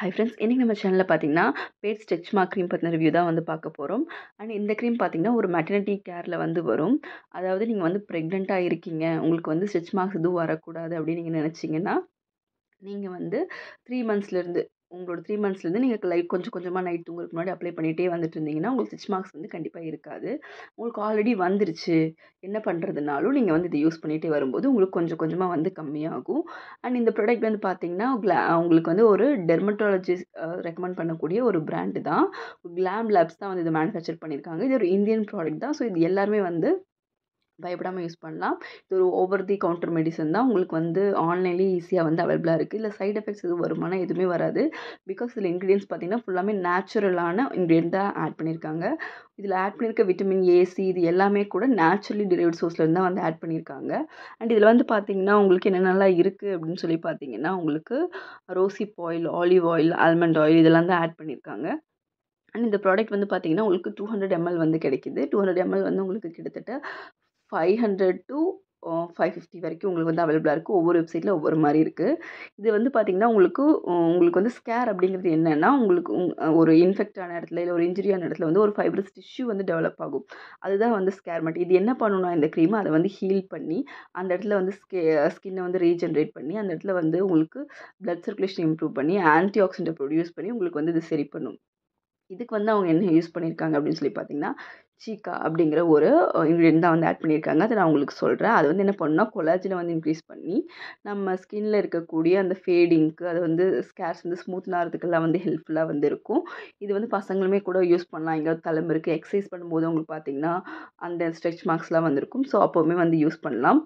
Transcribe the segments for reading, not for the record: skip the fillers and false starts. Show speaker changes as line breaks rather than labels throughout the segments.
Hi friends, இன்றைக்கி நம்ம சேனலில் பார்த்தீங்கன்னா பேட் ஸ்ட்ரெச் மார்க் க்ரீம் பற்றின ரிவ்யூ தான் வந்து பார்க்க போகிறோம். அண்ட் இந்த க்ரீம் பார்த்தீங்கன்னா ஒரு மெட்டர்னிட்டி கேரில் வந்து வரும். அதாவது நீங்கள் வந்து ப்ரெக்னெண்ட்டாக இருக்கீங்க, உங்களுக்கு வந்து ஸ்ட்ரெச் மார்க்ஸ் எதுவும் வரக்கூடாது அப்படின்னு நீங்கள் நினச்சிங்கன்னா, நீங்கள் வந்து 3 மந்த்ஸ்லேருந்து உங்களோட 3 மந்த்ஸ்லேருந்து நீங்கள் லைட் கொஞ்சம் கொஞ்சமாக நைட் தூங்குறதுக்கு முன்னாடி அப்ளை பண்ணிகிட்டே வந்துட்டு இருந்தீங்கன்னா, உங்களுக்கு ஸ்டிச் மார்க்ஸ் வந்து கண்டிப்பாக இருக்காது. உங்களுக்கு ஆல்ரெடி வந்துருச்சு, என்ன பண்ணுறதுனாலும் நீங்கள் வந்து இதை யூஸ் பண்ணிகிட்டே வரும்போது உங்களுக்கு கொஞ்சம் கொஞ்சமாக வந்து கம்மியாகும். அண்ட் இந்த ப்ராடக்ட் வந்து பார்த்தீங்கன்னா, உங்களுக்கு வந்து ஒரு டெர்மட்டாலஜிஸ்ட் ரெக்கமெண்ட் பண்ணக்கூடிய ஒரு பிராண்டு தான். கிளாம் லேப்ஸ் தான் வந்து இதை மேனுஃபேக்சர் பண்ணியிருக்காங்க. இது ஒரு இந்தியன் ப்ராடக்ட் தான். ஸோ இது எல்லாருமே வந்து பயப்படாமல் யூஸ் பண்ணலாம். இது ஒரு ஓவர் தி கவுண்டர் மெடிசன் தான். உங்களுக்கு வந்து ஆன்லைன்லேயே ஈஸியாக வந்து அவைலபிளாக இருக்குது. இல்லை சைட் எஃபெக்ட்ஸ் எதுவும் வருமானா எதுவுமே வராது. பிகாஸ் இதில் இன்க்ரீடியன்ஸ் பார்த்தீங்கன்னா ஃபுல்லாமே நேச்சுரலான இன்க்ரீடியன்ட் தான் ஆட் பண்ணியிருக்காங்க. இதில் ஆட் பண்ணியிருக்க விட்டமின் ஏ, சி இது எல்லாமே கூட நேச்சுரலி டிரைவ்ட் சோர்ஸ்லேருந்து தான் வந்து ஆட் பண்ணியிருக்காங்க. அண்ட் இதில் வந்து பார்த்தீங்கன்னா உங்களுக்கு என்னென்னலாம் இருக்குது அப்படின்னு சொல்லி பார்த்தீங்கன்னா, உங்களுக்கு rosehip oil, olive oil, almond oil இதெல்லாம் தான் ஆட் பண்ணியிருக்காங்க. அண்ட் இந்த ப்ராடக்ட் வந்து பார்த்தீங்கன்னா உங்களுக்கு 200 ml வந்து கிடைக்குது. 200 ml வந்து உங்களுக்கு கிட்டத்தட்ட 500 to 550 வரைக்கும் உங்களுக்கு வந்து அவைலபிளாக இருக்குது. ஒவ்வொரு வெப்சைட்டில் ஒவ்வொரு மாதிரி இருக்குது. இது வந்து பார்த்திங்கன்னா உங்களுக்கு வந்து ஸ்கேர் அப்படிங்கிறது என்னென்னா, உங்களுக்கு ஒரு இன்ஃபெக்ட் ஆன இடத்துல இல்லை ஒரு இன்ஜுரி ஆன இடத்துல வந்து ஒரு ஃபைப்ரஸ் டிஷ்யூ வந்து டெவலப் ஆகும். அதுதான் வந்து ஸ்கேர் மட்டும். இது என்ன பண்ணணும், இந்த க்ரீம் அதை வந்து ஹீல் பண்ணி அந்த இடத்துல வந்து ஸ்கின்னை வந்து ரீஜென்ரேட் பண்ணி அந்த இடத்துல வந்து உங்களுக்கு பிளட் சர்க்குலேஷன் இம்ப்ரூவ் பண்ணி ஆன்டி ஆக்சிடென்ட்டை ப்ரொடியூஸ் பண்ணி உங்களுக்கு வந்து இது சரி பண்ணும். இதுக்கு வந்து அவங்க என்ன யூஸ் பண்ணியிருக்காங்க அப்படின்னு சொல்லி பார்த்தீங்கன்னா, சீக்கா அப்படிங்கிற ஒரு இன்க்ரீடியன்ட் தான் வந்து ஆட் பண்ணியிருக்காங்க. அதை நான் உங்களுக்கு சொல்கிறேன். அது வந்து என்ன பண்ணுன்னா, கொலாஜனை வந்து இன்க்ரீஸ் பண்ணி நம்ம ஸ்கின்ல இருக்கக்கூடிய அந்த ஃபேடிங்க்கு அது வந்து ஸ்கேர்ஸ் வந்து ஸ்மூத்ன் ஆகிறதுக்கெல்லாம் வந்து ஹெல்ப்ஃபுல்லாக வந்து இருக்கும். இது வந்து பசங்களுமே கூட யூஸ் பண்ணலாம். எங்கேயாவது தழும்பு இருக்குது, எக்ஸசைஸ் பண்ணும்போது உங்களுக்கு பார்த்தீங்கன்னா அந்த ஸ்ட்ரெச் மார்க்ஸ்லாம் வந்திருக்கும். ஸோ அப்போவுமே வந்து யூஸ் பண்ணலாம்.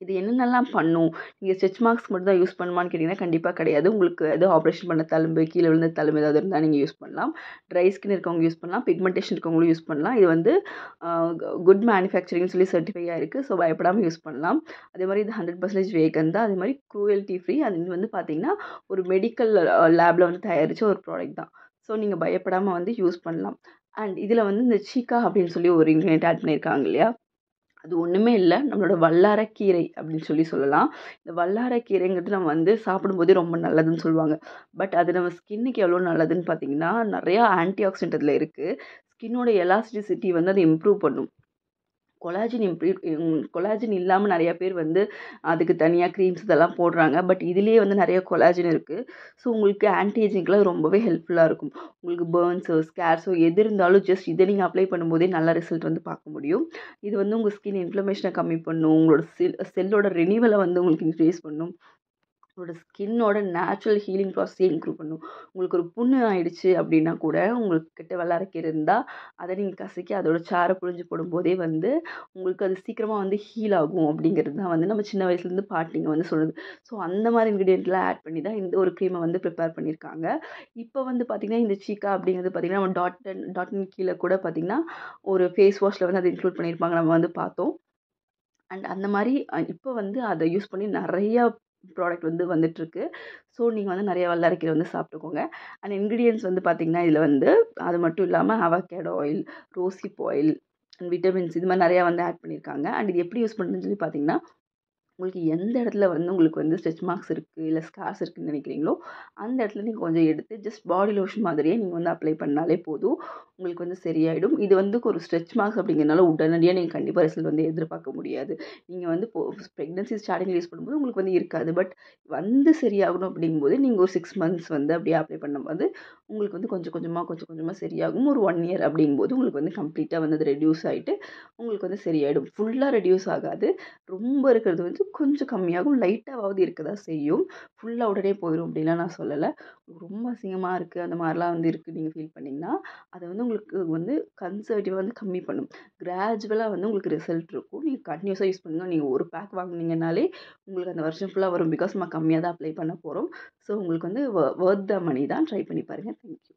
இது என்னென்னலாம் பண்ணும்? நீங்கள் ஸ்ட்ரெச் மார்க்ஸ் மட்டும் தான் யூஸ் பண்ணுமான்னு கேட்டிங்கன்னா, கண்டிப்பாக கிடையாது. உங்களுக்கு எதுவும் ஆப்ரேஷன் பண்ண தழும்பு, கீழே விழுந்த தழும்பு ஏதாவது இருந்தால் நீங்கள் யூஸ் பண்ணலாம். ட்ரை ஸ்கின் இருக்கவங்க யூஸ் பண்ணலாம். பிக்மெண்டேஷன் இருக்கவங்களும் யூஸ் பண்ணலாம். இது வந்து குட் மேனுஃபேக்சரிங்னு சொல்லி சர்டிஃபை ஆயிருக்கு. ஸோ பயப்படாமல் யூஸ் பண்ணலாம். அதே மாதிரி இது 100% வேகன் தான். அதே மாதிரி க்ரூயல்ட்டி ஃப்ரீ. அது வந்து பார்த்தீங்கன்னா ஒரு மெடிக்கல் லேபில் வந்து தயாரித்த ஒரு ப்ராடக்ட் தான். ஸோ நீங்கள் பயப்படாமல் வந்து யூஸ் பண்ணலாம். அண்ட் இதில் வந்து இந்த சீக்கா அப்படின்னு சொல்லி ஒரு இன்க்ரீடியன்ட் ஆட் பண்ணியிருக்காங்க இல்லையா? அது ஒன்றுமே இல்லை, நம்மளோட வல்லாரக்கீரை அப்படின்னு சொல்லலாம். இந்த வல்லாரக்கீரைங்கிறது நம்ம வந்து சாப்பிடும்போதே ரொம்ப நல்லதுன்னு சொல்லுவாங்க. பட் அது நம்ம ஸ்கின்னுக்கு எவ்வளோ நல்லதுன்னு பார்த்தீங்கன்னா, நிறையா ஆன்டி ஆக்சிடென்ட் அதில் இருக்குது. ஸ்கின்னோட எலாஸ்டிசிட்டி வந்து அதை இம்ப்ரூவ் பண்ணும். கொலாஜன் இல்லாமல் நிறையா பேர் வந்து அதுக்கு தனியாக க்ரீம்ஸ் இதெல்லாம் போடுறாங்க. பட் இதுலேயே வந்து நிறைய கொலாஜன் இருக்குது. ஸோ உங்களுக்கு ஆன்டி ஏஜிங்க்குலாம் ரொம்பவே ஹெல்ப்ஃபுல்லாக இருக்கும். உங்களுக்கு பர்ன்ஸோ, ஸ்கேர்ஸோ எது இருந்தாலும் ஜஸ்ட் இதை நீங்கள் அப்ளை பண்ணும்போதே நல்ல ரிசல்ட் வந்து பார்க்க முடியும். இது வந்து உங்கள் ஸ்கின் இன்ஃப்ளமேஷனை கம்மி பண்ணும். உங்களோட செல்லோட ரெனிவலை வந்து உங்களுக்கு இன்க்ரீஸ் பண்ணும். உங்களோட ஸ்கின்னோட நேச்சுரல் ஹீலிங் ப்ராசஸே இம்ப்ரூவ் பண்ணும். உங்களுக்கு ஒரு புண்ணு ஆயிடுச்சு அப்படின்னா கூட, உங்களுக்கு கிட்ட வல்லாரக்கீரை இருந்தால் அதை நீங்கள் கசக்கி அதோட சாறை புழிஞ்சு போடும்போதே வந்து உங்களுக்கு அது சீக்கிரமாக வந்து ஹீல் ஆகும் அப்படிங்கிறது தான் வந்து நம்ம சின்ன வயசுலேருந்து பாட்டிங்க வந்து சொல்லுது. ஸோ அந்த மாதிரி இன்க்ரீடியன்ட்லாம் ஆட் பண்ணி தான் இந்த ஒரு க்ரீமை வந்து ப்ரிப்பேர் பண்ணியிருக்காங்க. இப்போ வந்து பார்த்திங்கன்னா இந்த சீக்கா அப்படிங்கிறது பார்த்திங்கன்னா நம்ம டாட்டன் கீழே கூட பார்த்திங்கன்னா ஒரு ஃபேஸ் வாஷில் வந்து அதை இன்க்ளூட் பண்ணியிருப்பாங்க, நம்ம வந்து பார்த்தோம். அண்ட் அந்த மாதிரி இப்போ வந்து அதை யூஸ் பண்ணி நிறையா ப்ராடக்ட் வந்து வந்துட்டுருக்கு. ஸோ நீங்கள் வந்து நிறைய வல்லாரக்கீரை வந்து சாப்பிட்டுக்கோங்க. அண்ட் இன்க்ரீடியன்ட்ஸ் வந்து பார்த்திங்கன்னா இதில் வந்து அது மட்டும் இல்லாமல் avocado oil, rosehip oil and vitamins இது மாதிரி நிறையா வந்து ஆட் பண்ணியிருக்காங்க. அண்ட் இது எப்படி யூஸ் பண்ணுறதுன்னு சொல்லி பார்த்தீங்கன்னா, உங்களுக்கு எந்த இடத்துல வந்து உங்களுக்கு வந்து ஸ்ட்ரெச் மார்க்ஸ் இருக்குது இல்லை ஸ்கார்ஸ் இருக்குதுன்னு நினைக்கிறீங்களோ அந்த இடத்துல நீங்கள் கொஞ்சம் எடுத்து ஜஸ்ட் பாடி லோஷன் மாதிரியே நீங்கள் வந்து அப்ளை பண்ணாலே போதும், உங்களுக்கு வந்து சரியாயிடும். இது வந்து ஒரு ஸ்ட்ரெச் மார்க்ஸ் அப்படிங்கிறனால உடனடியாக நீங்கள் கண்டிப்பாக ரிசல்ட் வந்து எதிர்பார்க்க முடியாது. நீங்கள் வந்து ப்ரெக்னன்சி ஸ்டார்டிங்கில் யூஸ் பண்ணும்போது உங்களுக்கு வந்து இருக்காது. பட் வந்து சரியாகணும் அப்படிங்கும்போது நீங்கள் ஒரு 6 மந்த்ஸ் வந்து அப்படியே அப்ளை பண்ணும்போது உங்களுக்கு வந்து கொஞ்சம் கொஞ்சமாக சரியாகும். ஒரு 1 இயர் அப்படிங்கும்போது உங்களுக்கு வந்து கம்ப்ளீட்டாக வந்து அது ரெடியூஸ் ஆகிட்டு உங்களுக்கு வந்து சரியாயிடும். ஃபுல்லாக ரெடியூஸ் ஆகாது. ரொம்ப இருக்கிறது வந்து கொஞ்சம் கம்மியாகும். லைட்டாவது இருக்க தான் செய்யும். ஃபுல்லாக உடனே போயிடும் அப்படின்லாம் நான் சொல்லலை. ரொம்ப அசிங்கமாக இருக்குது அந்த மாதிரிலாம் வந்து இருக்குது நீங்கள் ஃபீல் பண்ணிங்கன்னா, அதை வந்து உங்களுக்கு வந்து கன்சர்வேட்டிவாக வந்து கம்மி பண்ணும். கிராஜுவலாக வந்து உங்களுக்கு ரிசல்ட் இருக்கும். நீங்கள் கன்டினியூஸாக யூஸ் பண்ணுங்க. நீங்கள் ஒரு பேக் வாங்குனீங்கனாலே உங்களுக்கு அந்த வருஷம் ஃபுல்லாக வரும். பிகாஸ் நம்ம கம்மியாக தான் அப்ளை பண்ண போகிறோம். ஸோ உங்களுக்கு வந்து வொர்த் த மனி தான். ட்ரை பண்ணி பாருங்கள். தேங்க்யூ.